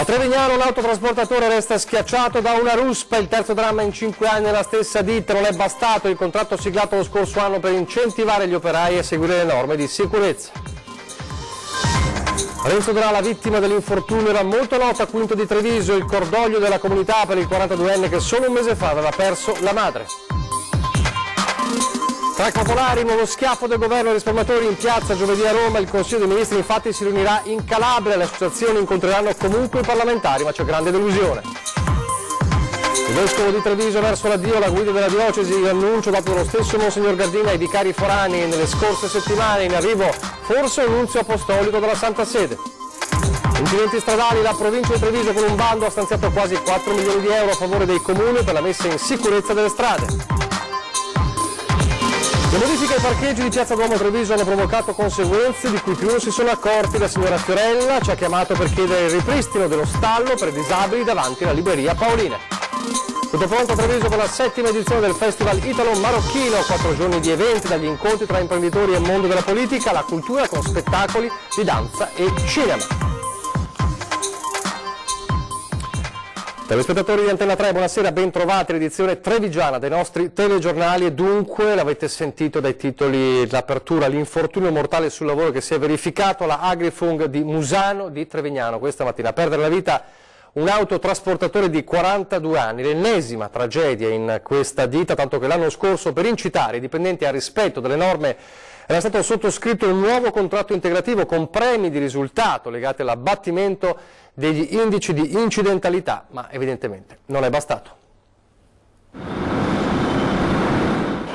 Trevignano un autotrasportatore resta schiacciato da una ruspa, il terzo dramma in 5 anni nella stessa ditta. Non è bastato il contratto siglato lo scorso anno per incentivare gli operai a seguire le norme di sicurezza. Renzo Dorà, vittima dell'infortunio, era molto nota a Quinto di Treviso, il cordoglio della comunità per il 42enne che solo un mese fa aveva perso la madre. Tra popolari, nuovo schiaffo del governo ai risparmiatori in piazza giovedì a Roma. Il Consiglio dei Ministri infatti si riunirà in Calabria, le associazioni incontreranno comunque i parlamentari, ma c'è grande delusione. Il vescovo di Treviso verso l'addio alla guida della diocesi, l'annuncio dato dallo stesso Monsignor Gardini ai vicari forani nelle scorse settimane, in arrivo forse un nunzio apostolico della Santa Sede. Incidenti stradali, la provincia di Treviso con un bando ha stanziato quasi 4 milioni di euro a favore dei comuni per la messa in sicurezza delle strade. Le modifiche ai parcheggi di Piazza Duomo Treviso hanno provocato conseguenze di cui più non si sono accorti. La signora Fiorella ci ha chiamato per chiedere il ripristino dello stallo per disabili davanti alla libreria Paoline. Tutto pronto a Treviso per la 7ª edizione del Festival Italo-Marocchino, 4 giorni di eventi, dagli incontri tra imprenditori e mondo della politica, alla cultura con spettacoli di danza e cinema. Telespettatori di Antenna 3, buonasera, ben trovati all'edizione trevigiana dei nostri telegiornali e dunque l'avete sentito dai titoli d'apertura, l'infortunio mortale sul lavoro che si è verificato alla Agrifung di Musano di Trevignano questa mattina. A perdere la vita un autotrasportatore di 42 anni, l'ennesima tragedia in questa ditta, tanto che l'anno scorso per incitare i dipendenti al rispetto delle norme era stato sottoscritto un nuovo contratto integrativo con premi di risultato legati all'abbattimento degli indici di incidentalità, ma evidentemente non è bastato.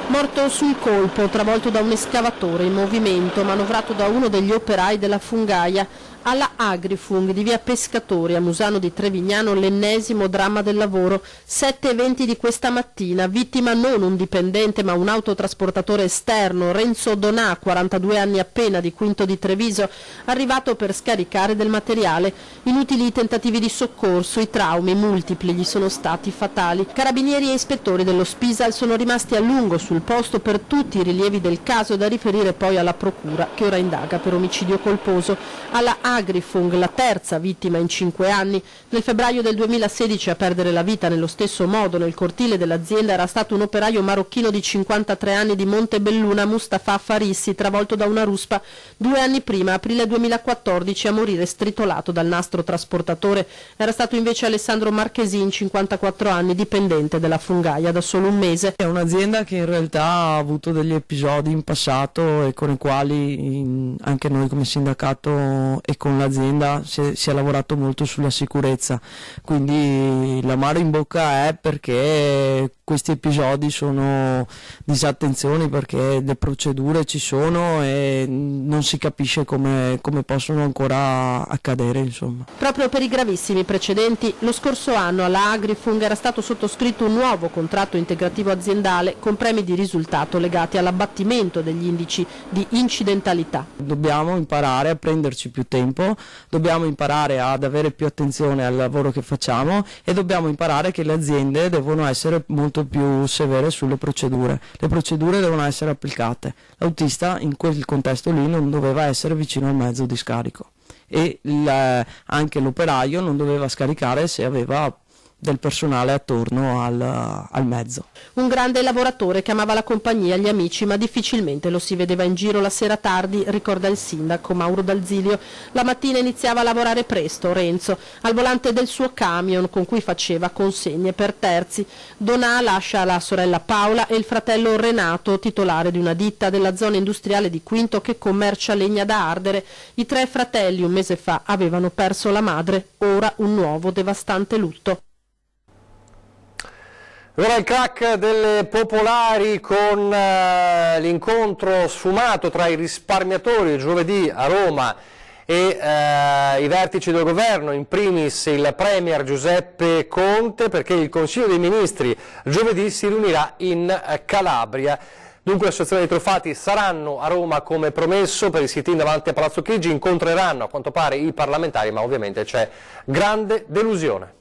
Morto sul colpo, travolto da un escavatore in movimento, manovrato da uno degli operai della fungaia. Alla Agrifung di via Pescatori a Musano di Trevignano l'ennesimo dramma del lavoro. 7 eventi di questa mattina, vittima non un dipendente ma un autotrasportatore esterno, Renzo Donà, 42 anni appena, di Quinto di Treviso, arrivato per scaricare del materiale. Inutili i tentativi di soccorso, i traumi multipli gli sono stati fatali. Carabinieri e ispettori dello Spisal sono rimasti a lungo sul posto per tutti i rilievi del caso, da riferire poi alla procura che ora indaga per omicidio colposo. Alla Agrifung, la terza vittima in 5 anni. Nel febbraio del 2016 a perdere la vita nello stesso modo nel cortile dell'azienda era stato un operaio marocchino di 53 anni di Montebelluna, Mustafa Farissi, travolto da una ruspa. 2 anni prima, aprile 2014, a morire stritolato dal nastro trasportatore era stato invece Alessandro Marchesin, 54 anni, dipendente della fungaia da solo un mese. È un'azienda che in realtà ha avuto degli episodi in passato e con i quali anche noi come sindacato e con l'azienda si è lavorato molto sulla sicurezza, quindi l'amaro in bocca è perché questi episodi sono disattenzioni, perché le procedure ci sono e non si capisce come possono ancora accadere, insomma. Proprio per i gravissimi precedenti, lo scorso anno alla Agrifung era stato sottoscritto un nuovo contratto integrativo aziendale con premi di risultato legati all'abbattimento degli indici di incidentalità. Dobbiamo imparare a prenderci più tempo, dobbiamo imparare ad avere più attenzione al lavoro che facciamo e dobbiamo imparare che le aziende devono essere molto più severe sulle procedure. Le procedure devono essere applicate. L'autista in quel contesto lì non doveva essere vicino al mezzo di scarico e anche l'operaio non doveva scaricare se aveva del personale attorno al mezzo. Un grande lavoratore che amava la compagnia, gli amici, ma difficilmente lo si vedeva in giro la sera tardi, ricorda il sindaco Mauro D'Alzilio. La mattina iniziava a lavorare presto Renzo, al volante del suo camion con cui faceva consegne per terzi. Donà lascia la sorella Paola e il fratello Renato, titolare di una ditta della zona industriale di Quinto che commercia legna da ardere. I 3 fratelli un mese fa avevano perso la madre, ora un nuovo devastante lutto. Ora il crack delle popolari con l'incontro sfumato tra i risparmiatori giovedì a Roma e i vertici del governo, in primis il premier Giuseppe Conte, perché il Consiglio dei Ministri giovedì si riunirà in Calabria. Dunque le associazioni dei truffati saranno a Roma come promesso per il sit-in davanti a Palazzo Chigi, incontreranno a quanto pare i parlamentari, ma ovviamente c'è grande delusione.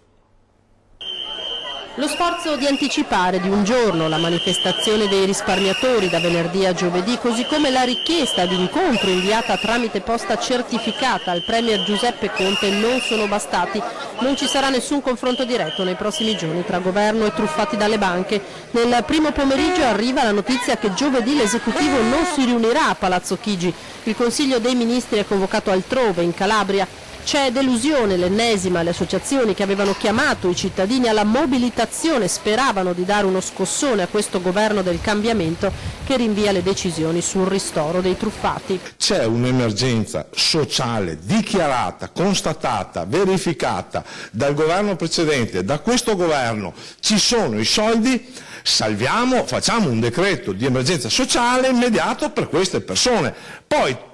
Lo sforzo di anticipare di un giorno la manifestazione dei risparmiatori da venerdì a giovedì, così come la richiesta di incontro inviata tramite posta certificata al Premier Giuseppe Conte non sono bastati. Non ci sarà nessun confronto diretto nei prossimi giorni tra governo e truffati dalle banche. Nel primo pomeriggio arriva la notizia che giovedì l'esecutivo non si riunirà a Palazzo Chigi. Il Consiglio dei Ministri è convocato altrove, in Calabria. C'è delusione, l'ennesima. Le associazioni che avevano chiamato i cittadini alla mobilitazione speravano di dare uno scossone a questo governo del cambiamento che rinvia le decisioni sul ristoro dei truffati. C'è un'emergenza sociale dichiarata, constatata, verificata dal governo precedente, da questo governo. Ci sono i soldi, salviamo, facciamo un decreto di emergenza sociale immediato per queste persone. Poi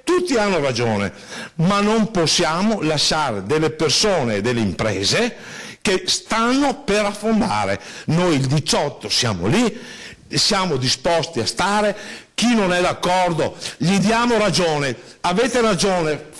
tutti hanno ragione, ma non possiamo lasciare delle persone e delle imprese che stanno per affondare. Noi il 18 siamo lì, siamo disposti a stare, chi non è d'accordo gli diamo ragione, avete ragione,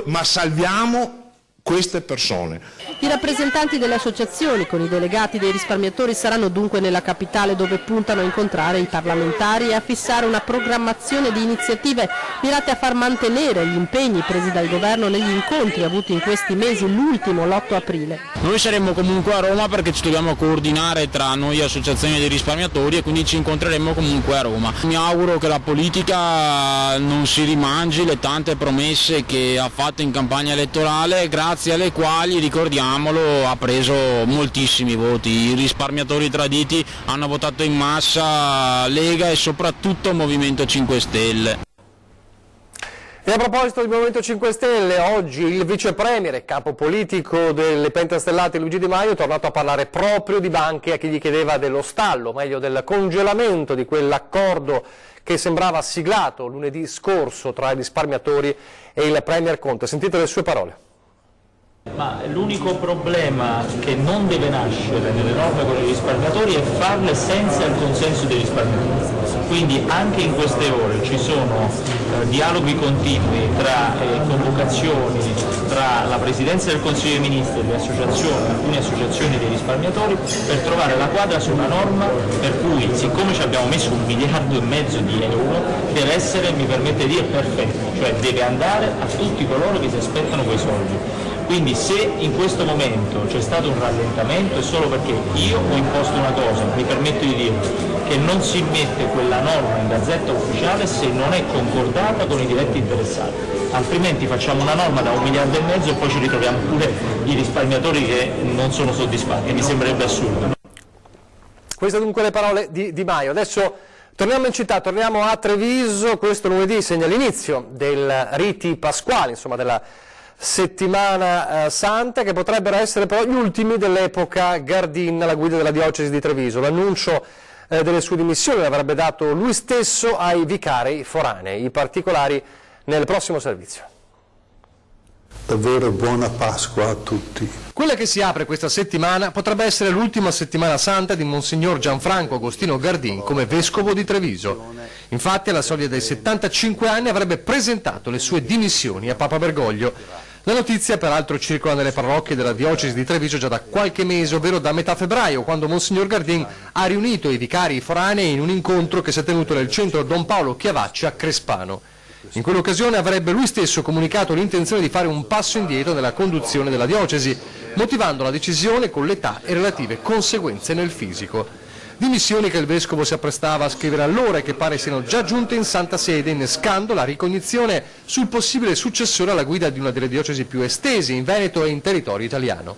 ma salviamo queste persone. I rappresentanti delle associazioni con i delegati dei risparmiatori saranno dunque nella capitale, dove puntano a incontrare i parlamentari e a fissare una programmazione di iniziative mirate a far mantenere gli impegni presi dal governo negli incontri avuti in questi mesi, l'ultimo l'8 aprile. Noi saremo comunque a Roma perché ci dobbiamo coordinare tra noi associazioni dei risparmiatori e quindi ci incontreremo comunque a Roma. Mi auguro che la politica non si rimangi le tante promesse che ha fatto in campagna elettorale, grazie alle quali, ricordiamolo, ha preso moltissimi voti. I risparmiatori traditi hanno votato in massa Lega e soprattutto Movimento 5 Stelle. E a proposito del Movimento 5 Stelle, oggi il vice premier e capo politico delle pentastellate Luigi Di Maio è tornato a parlare proprio di banche a chi gli chiedeva dello stallo, meglio del congelamento di quell'accordo che sembrava siglato lunedì scorso tra i risparmiatori e il premier Conte. Sentite le sue parole. Ma l'unico problema che non deve nascere nelle norme con i risparmiatori è farle senza il consenso dei risparmiatori. Quindi anche in queste ore ci sono dialoghi continui tra convocazioni tra la Presidenza del Consiglio dei Ministri e le associazioni, alcune associazioni dei risparmiatori, per trovare la quadra su una norma per cui, siccome ci abbiamo messo 1,5 miliardi di euro, deve essere, mi permette di dire, perfetto, cioè deve andare a tutti coloro che si aspettano quei soldi. Quindi se in questo momento c'è stato un rallentamento è solo perché io ho imposto una cosa, mi permetto di dire, che non si mette quella norma in gazzetta ufficiale se non è concordata con i diretti interessati, altrimenti facciamo una norma da 1,5 miliardi e poi ci ritroviamo pure i risparmiatori che non sono soddisfatti, mi sembrerebbe assurdo. Queste dunque le parole di Di Maio. Adesso torniamo in città, torniamo a Treviso. Questo lunedì segna l'inizio del riti pasquali, insomma della settimana santa, che potrebbero essere però gli ultimi dell'epoca Gardin alla guida della diocesi di Treviso. L'annuncio delle sue dimissioni l'avrebbe dato lui stesso ai vicari foranei. I particolari nel prossimo servizio. Davvero buona Pasqua a tutti. Quella che si apre questa settimana potrebbe essere l'ultima settimana santa di Monsignor Gianfranco Agostino Gardin come vescovo di Treviso. Infatti alla soglia dei 75 anni avrebbe presentato le sue dimissioni a Papa Bergoglio. La notizia peraltro circola nelle parrocchie della diocesi di Treviso già da qualche mese, ovvero da metà febbraio, quando Monsignor Gardin ha riunito i vicari foranei in un incontro che si è tenuto nel centro Don Paolo Chiavacci a Crespano. In quell'occasione avrebbe lui stesso comunicato l'intenzione di fare un passo indietro nella conduzione della diocesi, motivando la decisione con l'età e relative conseguenze nel fisico. Dimissioni che il vescovo si apprestava a scrivere allora e che pare siano già giunte in Santa Sede, innescando la ricognizione sul possibile successore alla guida di una delle diocesi più estese in Veneto e in territorio italiano.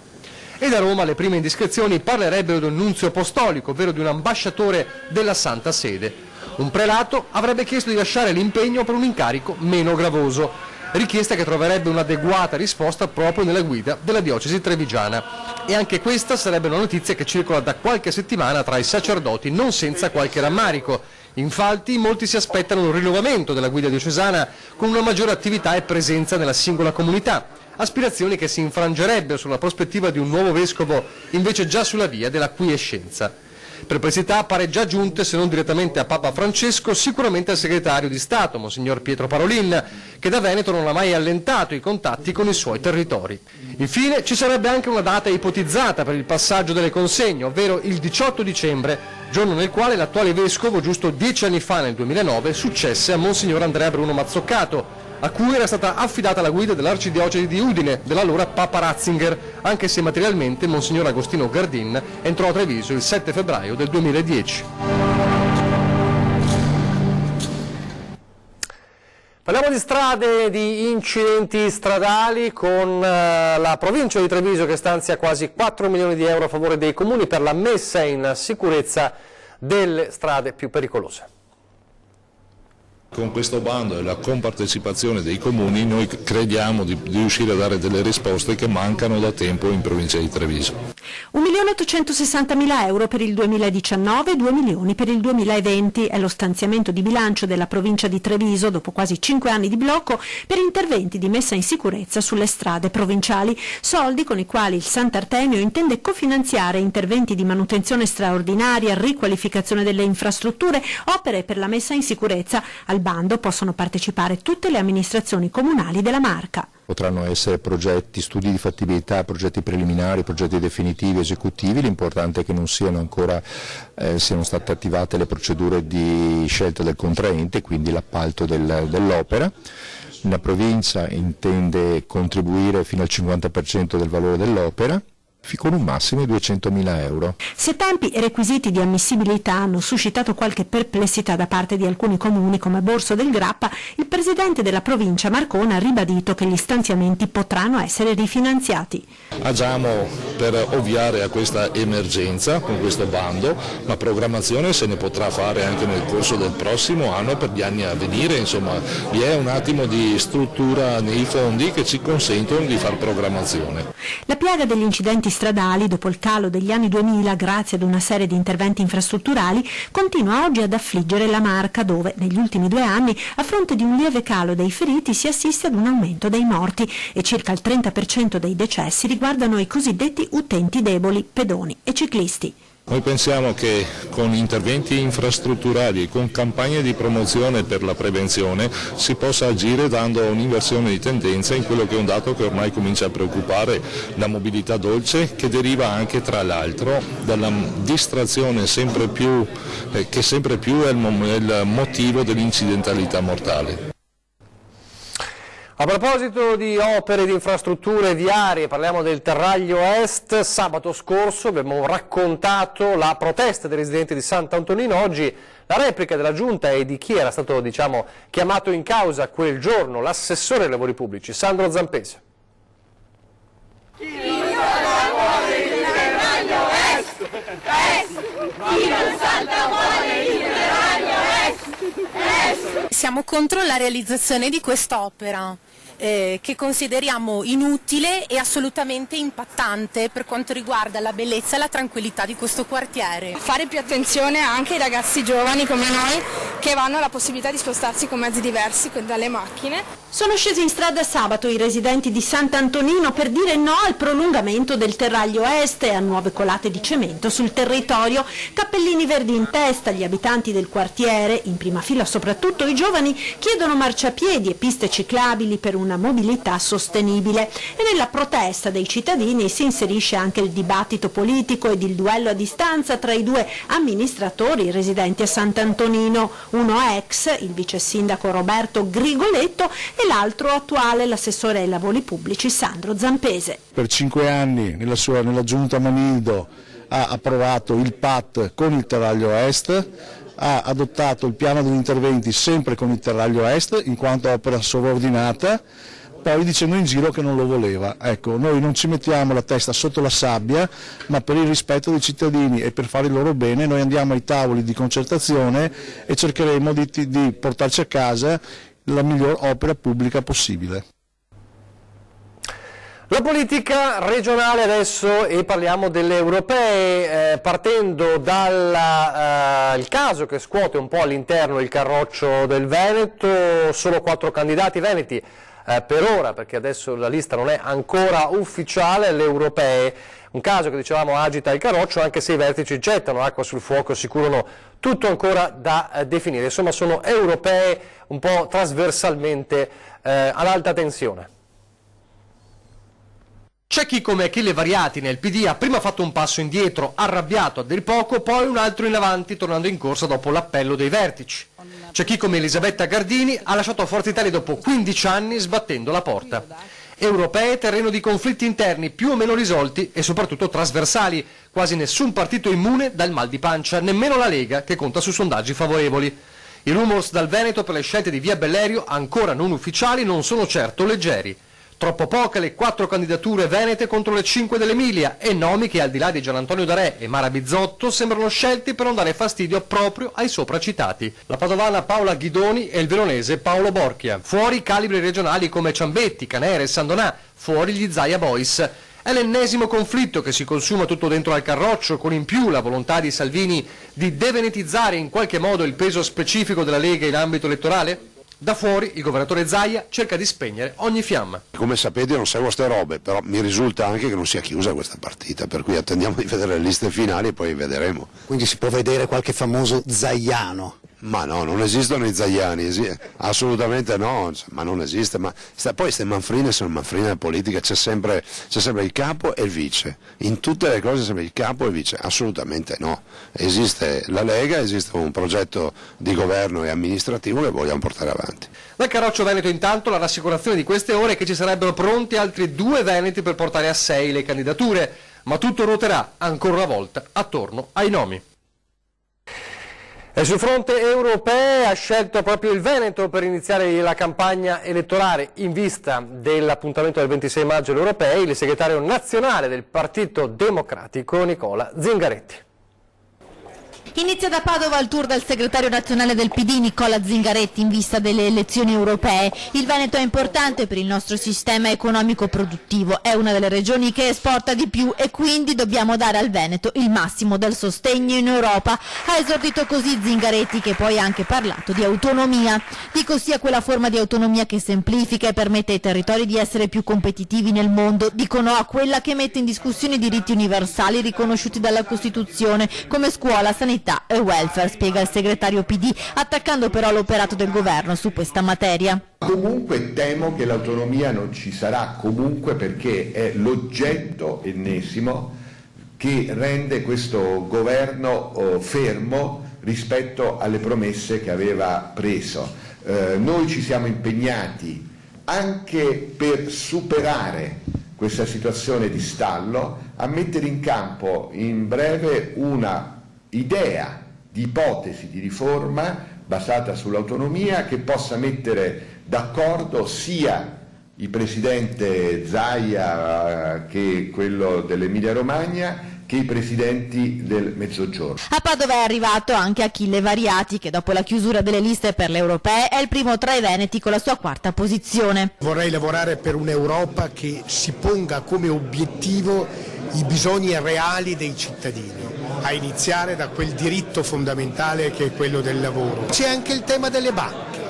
E da Roma le prime indiscrezioni parlerebbero di un nunzio apostolico, ovvero di un ambasciatore della Santa Sede. Un prelato avrebbe chiesto di lasciare l'impegno per un incarico meno gravoso, richiesta che troverebbe un'adeguata risposta proprio nella guida della diocesi trevigiana. E anche questa sarebbe una notizia che circola da qualche settimana tra i sacerdoti, non senza qualche rammarico. Infatti molti si aspettano un rinnovamento della guida diocesana con una maggiore attività e presenza nella singola comunità, aspirazioni che si infrangerebbero sulla prospettiva di un nuovo vescovo invece già sulla via della quiescenza. Perplessità pare già giunte, se non direttamente a Papa Francesco, sicuramente al segretario di Stato, Monsignor Pietro Parolin, che da Veneto non ha mai allentato i contatti con i suoi territori. Infine ci sarebbe anche una data ipotizzata per il passaggio delle consegne, ovvero il 18 dicembre, giorno nel quale l'attuale vescovo, giusto 10 anni fa, nel 2009, successe a Monsignor Andrea Bruno Mazzoccato, a cui era stata affidata la guida dell'arcidiocesi di Udine, dell'allora Papa Ratzinger, anche se materialmente Monsignor Agostino Gardin entrò a Treviso il 7 febbraio del 2010. Parliamo di strade, di incidenti stradali, con la provincia di Treviso che stanzia quasi 4 milioni di euro a favore dei comuni per la messa in sicurezza delle strade più pericolose. Con questo bando e la compartecipazione dei comuni noi crediamo di riuscire a dare delle risposte che mancano da tempo in provincia di Treviso. 1.860.000 euro per il 2019 e 2 milioni per il 2020 è lo stanziamento di bilancio della provincia di Treviso dopo quasi 5 anni di blocco per interventi di messa in sicurezza sulle strade provinciali, soldi con i quali il Sant'Artemio intende cofinanziare interventi di manutenzione straordinaria, riqualificazione delle infrastrutture, opere per la messa in sicurezza. Al bando possono partecipare tutte le amministrazioni comunali della Marca. Potranno essere progetti, studi di fattibilità, progetti preliminari, progetti definitivi, esecutivi. L'importante è che non siano ancora siano state attivate le procedure di scelta del contraente, quindi l'appalto dell'opera. La provincia intende contribuire fino al 50% del valore dell'opera, con un massimo di 200.000 euro. Se tempi e requisiti di ammissibilità hanno suscitato qualche perplessità da parte di alcuni comuni come Borso del Grappa, il presidente della provincia Marcona ha ribadito che gli stanziamenti potranno essere rifinanziati. Agiamo per ovviare a questa emergenza con questo bando, ma programmazione se ne potrà fare anche nel corso del prossimo anno per gli anni a venire, insomma vi è un attimo di struttura nei fondi che ci consentono di fare programmazione. La piaga degli incidenti stradali, dopo il calo degli anni 2000 grazie ad una serie di interventi infrastrutturali, continua oggi ad affliggere la Marca, dove negli ultimi 2 anni, a fronte di un lieve calo dei feriti, si assiste ad un aumento dei morti e circa il 30% dei decessi riguardano i cosiddetti utenti deboli, pedoni e ciclisti. Noi pensiamo che con interventi infrastrutturali e con campagne di promozione per la prevenzione si possa agire dando un'inversione di tendenza in quello che è un dato che ormai comincia a preoccupare, la mobilità dolce, che deriva anche tra l'altro dalla distrazione sempre più, che sempre più è il motivo dell'incidentalità mortale. A proposito di opere di infrastrutture viarie, parliamo del Terraglio Est. Sabato scorso abbiamo raccontato la protesta dei residenti di Sant'Antonino. Oggi la replica della Giunta e di chi era stato chiamato in causa quel giorno, l'assessore ai lavori pubblici, Sandro Zampese. Chi non vuole il Terraglio Est? Chi non salta vuole il Terraglio Est? Siamo contro la realizzazione di quest'opera, che consideriamo inutile e assolutamente impattante per quanto riguarda la bellezza e la tranquillità di questo quartiere. Fare più attenzione anche ai ragazzi giovani come noi che hanno la possibilità di spostarsi con mezzi diversi dalle macchine. Sono scesi in strada sabato i residenti di Sant'Antonino per dire no al prolungamento del Terraglio Est e a nuove colate di cemento sul territorio. Cappellini verdi in testa, gli abitanti del quartiere, in prima fila soprattutto i giovani, chiedono marciapiedi e piste ciclabili per una mobilità sostenibile. E nella protesta dei cittadini si inserisce anche il dibattito politico ed il duello a distanza tra i 2 amministratori residenti a Sant'Antonino, uno ex, il vice sindaco Roberto Grigoletto, e l'altro attuale, l'assessore ai lavori pubblici Sandro Zampese. Per 5 anni nella giunta Manildo ha approvato il PAT con il Terraglio Est, ha adottato il piano degli interventi sempre con il Terraglio Est in quanto opera sovraordinata, poi dicendo in giro che non lo voleva. Ecco, noi non ci mettiamo la testa sotto la sabbia, ma per il rispetto dei cittadini e per fare il loro bene noi andiamo ai tavoli di concertazione e cercheremo di portarci a casa la miglior opera pubblica possibile. La politica regionale adesso, e parliamo delle europee, partendo dal caso che scuote un po' all'interno il carroccio del Veneto. Solo 4 candidati veneti per ora, perché adesso la lista non è ancora ufficiale, le europee. Un caso che dicevamo agita il carroccio, anche se i vertici gettano acqua sul fuoco, assicurano tutto ancora da definire. Insomma, sono europee un po' trasversalmente all'alta tensione. C'è chi come Achille Variati nel PD ha prima fatto un passo indietro, arrabbiato a dir poco, poi un altro in avanti, tornando in corsa dopo l'appello dei vertici. C'è chi come Elisabetta Gardini ha lasciato Forza Italia dopo 15 anni sbattendo la porta. Europee, terreno di conflitti interni più o meno risolti e soprattutto trasversali, quasi nessun partito immune dal mal di pancia, nemmeno la Lega che conta su sondaggi favorevoli. I rumors dal Veneto per le scelte di Via Bellerio, ancora non ufficiali, non sono certo leggeri. Troppo poche le 4 candidature venete contro le 5 dell'Emilia e nomi che al di là di Gianantonio Darè e Mara Bizzotto sembrano scelti per non dare fastidio proprio ai sopracitati. La padovana Paola Ghidoni e il veronese Paolo Borchia. Fuori calibri regionali come Ciambetti, Canere e Sandonà, fuori gli Zaia Boys. È l'ennesimo conflitto che si consuma tutto dentro al carroccio, con in più la volontà di Salvini di devenetizzare in qualche modo il peso specifico della Lega in ambito elettorale? Da fuori il governatore Zaia cerca di spegnere ogni fiamma. Come sapete non seguo ste robe, però mi risulta anche che non sia chiusa questa partita, per cui attendiamo di vedere le liste finali e poi vedremo. Quindi si può vedere qualche famoso zaiano? Ma no, non esistono i zaiani, assolutamente no, ma non esiste. Ma poi queste manfrine sono manfrine politiche, c'è sempre il capo e il vice, in tutte le cose sempre il capo e il vice, assolutamente no. Esiste la Lega, esiste un progetto di governo e amministrativo che vogliamo portare avanti. Dal carroccio veneto intanto la rassicurazione di queste ore è che ci sarebbero pronti altri 2 veneti per portare a 6 le candidature, ma tutto ruoterà ancora una volta attorno ai nomi. E sul fronte europeo ha scelto proprio il Veneto per iniziare la campagna elettorale in vista dell'appuntamento del 26 maggio agli europei, il segretario nazionale del Partito Democratico Nicola Zingaretti. Inizia da Padova il tour del segretario nazionale del PD Nicola Zingaretti in vista delle elezioni europee. Il Veneto è importante per il nostro sistema economico produttivo, è una delle regioni che esporta di più e quindi dobbiamo dare al Veneto il massimo del sostegno in Europa. Ha esordito così Zingaretti, che poi ha anche parlato di autonomia. Dico sia quella forma di autonomia che semplifica e permette ai territori di essere più competitivi nel mondo. Dico no a quella che mette in discussione i diritti universali riconosciuti dalla Costituzione come scuola, sanità e welfare, spiega il segretario PD, attaccando però l'operato del governo su questa materia. Comunque temo che l'autonomia non ci sarà comunque, perché è l'oggetto ennesimo che rende questo governo fermo rispetto alle promesse che aveva preso. Noi ci siamo impegnati anche per superare questa situazione di stallo a mettere in campo in breve una idea di ipotesi di riforma basata sull'autonomia che possa mettere d'accordo sia il presidente Zaia che quello dell'Emilia Romagna che i presidenti del Mezzogiorno. A Padova è arrivato anche Achille Variati, che dopo la chiusura delle liste per le europee è il primo tra i veneti con la sua 4ª posizione. Vorrei lavorare per un'Europa che si ponga come obiettivo i bisogni reali dei cittadini, a iniziare da quel diritto fondamentale che è quello del lavoro. C'è anche il tema delle banche.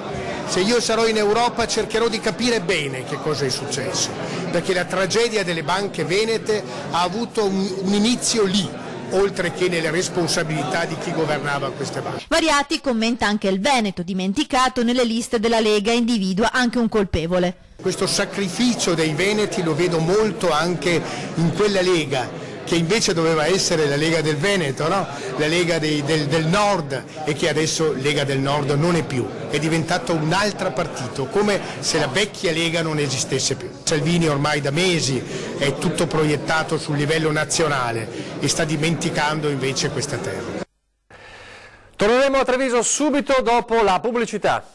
Se io sarò in Europa cercherò di capire bene che cosa è successo, perché la tragedia delle banche venete ha avuto un inizio lì, oltre che nelle responsabilità di chi governava queste banche. Variati commenta anche il Veneto, dimenticato nelle liste della Lega, e individua anche un colpevole. Questo sacrificio dei veneti lo vedo molto anche in quella Lega, che invece doveva essere la Lega del Veneto, no? La Lega del Nord, e che adesso Lega del Nord non è più, è diventato un altro partito, come se la vecchia Lega non esistesse più. Salvini ormai da mesi è tutto proiettato sul livello nazionale e sta dimenticando invece questa terra. Torneremo a Treviso subito dopo la pubblicità.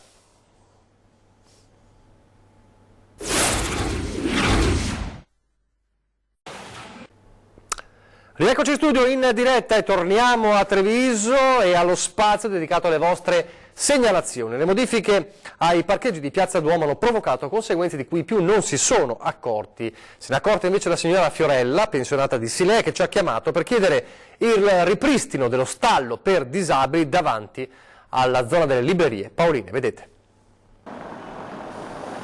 Rieccoci in studio in diretta e torniamo a Treviso e allo spazio dedicato alle vostre segnalazioni. Le modifiche ai parcheggi di Piazza Duomo hanno provocato conseguenze di cui più non si sono accorti. Se ne è accorta invece la signora Fiorella, pensionata di Silea, che ci ha chiamato per chiedere il ripristino dello stallo per disabili davanti alla zona delle librerie. Paoline, vedete.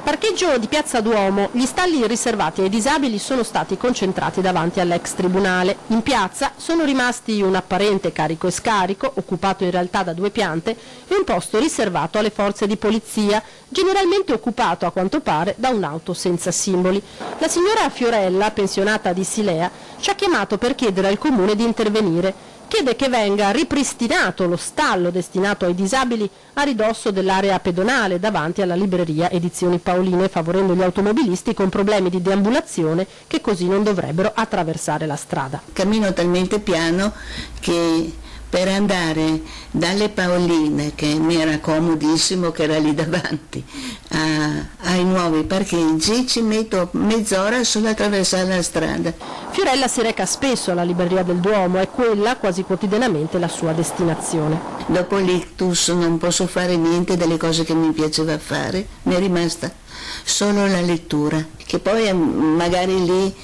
Parcheggio di Piazza Duomo. Gli stalli riservati ai disabili sono stati concentrati davanti all'ex tribunale. In piazza sono rimasti un apparente carico e scarico, occupato in realtà da 2 piante, e un posto riservato alle forze di polizia, generalmente occupato a quanto pare da un'auto senza simboli. La signora Fiorella, pensionata di Silea, ci ha chiamato per chiedere al comune di intervenire. Chiede che venga ripristinato lo stallo destinato ai disabili a ridosso dell'area pedonale davanti alla libreria Edizioni Paoline, favorendo gli automobilisti con problemi di deambulazione che così non dovrebbero attraversare la strada. Cammino talmente piano che per andare dalle Paoline, che mi era comodissimo, che era lì davanti, ai nuovi parcheggi, ci metto mezz'ora solo a attraversare la strada. Fiorella si reca spesso alla libreria del Duomo, è quella quasi quotidianamente la sua destinazione. Dopo l'ictus non posso fare niente delle cose che mi piaceva fare, mi è rimasta solo la lettura, che poi magari lì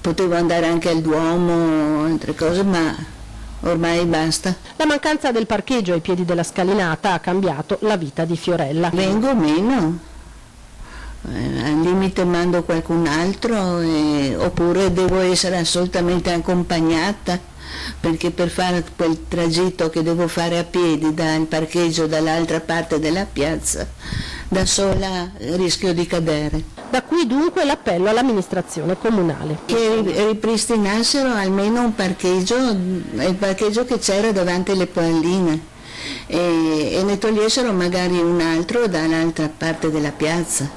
potevo andare anche al Duomo, altre cose, ma ormai basta. La mancanza del parcheggio ai piedi della scalinata ha cambiato la vita di Fiorella. Vengo meno, al limite mando qualcun altro, oppure devo essere assolutamente accompagnata, perché per fare quel tragitto che devo fare a piedi dal parcheggio dall'altra parte della piazza, da sola rischio di cadere. Da qui dunque l'appello all'amministrazione comunale. Che ripristinassero almeno un parcheggio, il parcheggio che c'era davanti alle Paoline, e ne togliessero magari un altro dall'altra parte della piazza.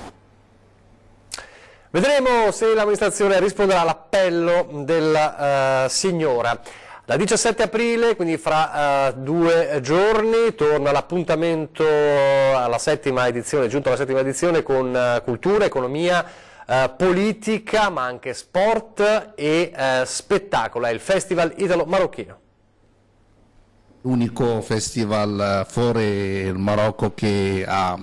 Vedremo se l'amministrazione risponderà all'appello della signora. Dal 17 aprile, quindi fra 2 giorni, torna l'appuntamento alla 7ª edizione, giunto alla 7ª edizione, con cultura, economia, politica, ma anche sport e spettacolo. È il Festival Italo-Marocchino. L'unico festival fuori il Marocco che ha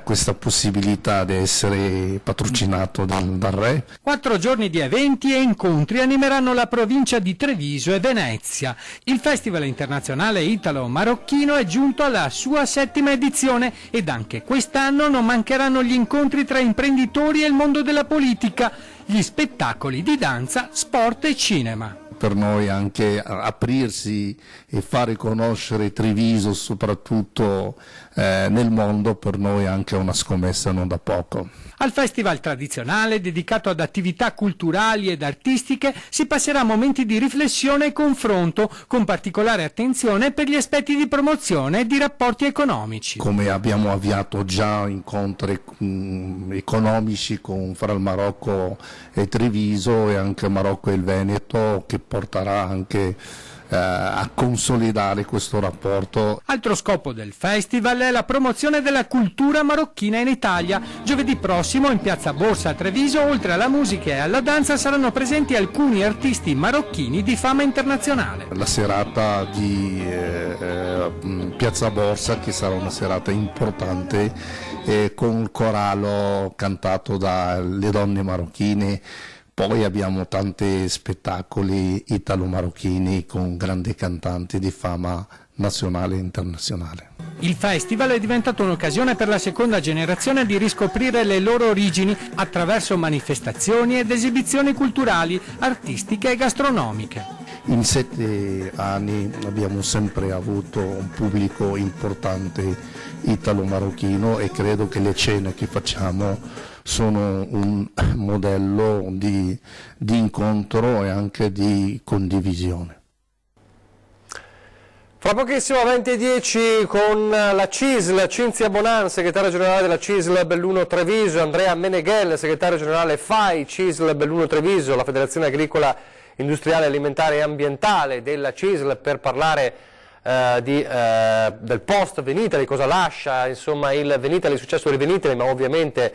questa possibilità di essere patrocinato dal re. 4 giorni di eventi e incontri animeranno la provincia di Treviso e Venezia. Il Festival Internazionale Italo-Marocchino è giunto alla sua 7ª edizione ed anche quest'anno non mancheranno gli incontri tra imprenditori e il mondo della politica, gli spettacoli di danza, sport e cinema. Per noi anche aprirsi e fare conoscere Treviso soprattutto nel mondo, per noi anche una scommessa non da poco. Al festival tradizionale, dedicato ad attività culturali ed artistiche, si passerà momenti di riflessione e confronto, con particolare attenzione per gli aspetti di promozione e di rapporti economici. Come abbiamo avviato già incontri economici fra il Marocco e Treviso, e anche Marocco e il Veneto, che porterà anche a consolidare questo rapporto. Altro scopo del festival è la promozione della cultura marocchina in Italia. Giovedì prossimo in Piazza Borsa a Treviso, oltre alla musica e alla danza, saranno presenti alcuni artisti marocchini di fama internazionale. La serata di Piazza Borsa, che sarà una serata importante, con il corallo cantato dalle donne marocchine. Poi abbiamo tanti spettacoli italo-marocchini con grandi cantanti di fama nazionale e internazionale. Il festival è diventato un'occasione per la seconda generazione di riscoprire le loro origini attraverso manifestazioni ed esibizioni culturali, artistiche e gastronomiche. In 7 anni abbiamo sempre avuto un pubblico importante italo-marocchino, e credo che le cene che facciamo sono un modello di incontro e anche di condivisione. Fra pochissimo, 20:10, con la CISL, Cinzia Bonan, segretaria generale della CISL Belluno Treviso, Andrea Meneghel, segretario generale FAI CISL Belluno Treviso, la Federazione Agricola Industriale, Alimentare e Ambientale della CISL, per parlare del post Venitali, cosa lascia insomma il Venitali, il successo del Venitali, ma ovviamente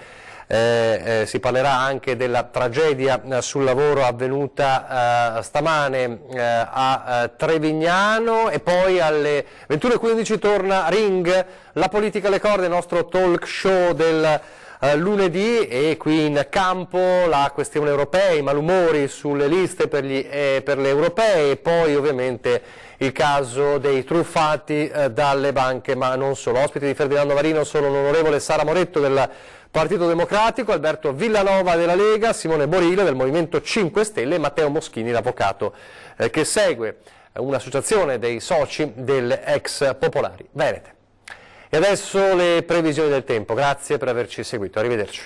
si parlerà anche della tragedia sul lavoro avvenuta stamane a Trevignano. E poi alle 21:15 torna Ring, la politica alle corde, il nostro talk show del lunedì, e qui in campo la questione europea, i malumori sulle liste per le europee, e poi ovviamente il caso dei truffati dalle banche, ma non solo. Ospiti di Ferdinando Marino sono l'onorevole Sara Moretto del Partito Democratico, Alberto Villanova della Lega, Simone Borile del Movimento 5 Stelle e Matteo Moschini, l'avvocato che segue un'associazione dei soci delle ex popolari venete. E adesso le previsioni del tempo. Grazie per averci seguito, arrivederci.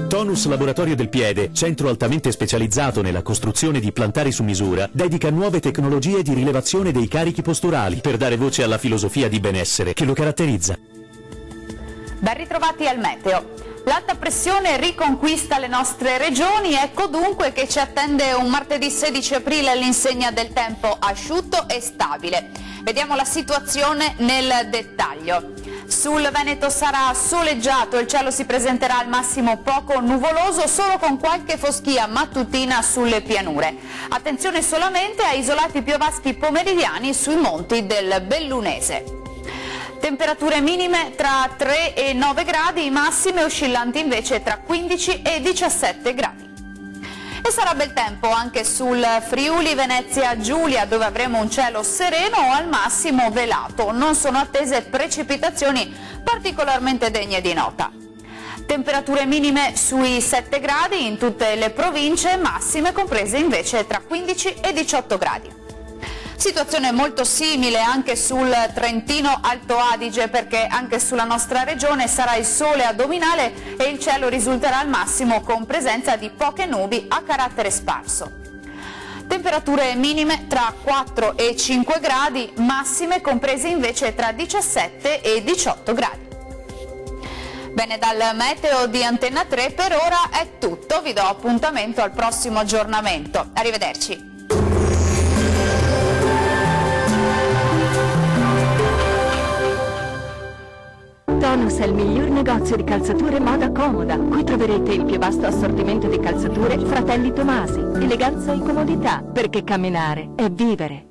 Tonus Laboratorio del Piede, centro altamente specializzato nella costruzione di plantari su misura, dedica nuove tecnologie di rilevazione dei carichi posturali per dare voce alla filosofia di benessere che lo caratterizza. Ben ritrovati al meteo. L'alta pressione riconquista le nostre regioni, ecco dunque che ci attende un martedì 16 aprile all'insegna del tempo asciutto e stabile. Vediamo la situazione nel dettaglio. Sul Veneto sarà soleggiato, il cielo si presenterà al massimo poco nuvoloso, solo con qualche foschia mattutina sulle pianure. Attenzione solamente a isolati piovaschi pomeridiani sui monti del Bellunese. Temperature minime tra 3 e 9 gradi, massime oscillanti invece tra 15 e 17 gradi. E sarà bel tempo anche sul Friuli Venezia Giulia, dove avremo un cielo sereno o al massimo velato. Non sono attese precipitazioni particolarmente degne di nota. Temperature minime sui 7 gradi in tutte le province, massime comprese invece tra 15 e 18 gradi. Situazione molto simile anche sul Trentino Alto Adige, perché anche sulla nostra regione sarà il sole a dominale e il cielo risulterà al massimo con presenza di poche nubi a carattere sparso. Temperature minime tra 4 e 5 gradi, massime comprese invece tra 17 e 18 gradi. Bene, dal meteo di Antenna 3 per ora è tutto, vi do appuntamento al prossimo aggiornamento. Arrivederci. Tonus è il miglior negozio di calzature moda comoda. Qui troverete il più vasto assortimento di calzature Fratelli Tomasi. Eleganza e comodità, perché camminare è vivere.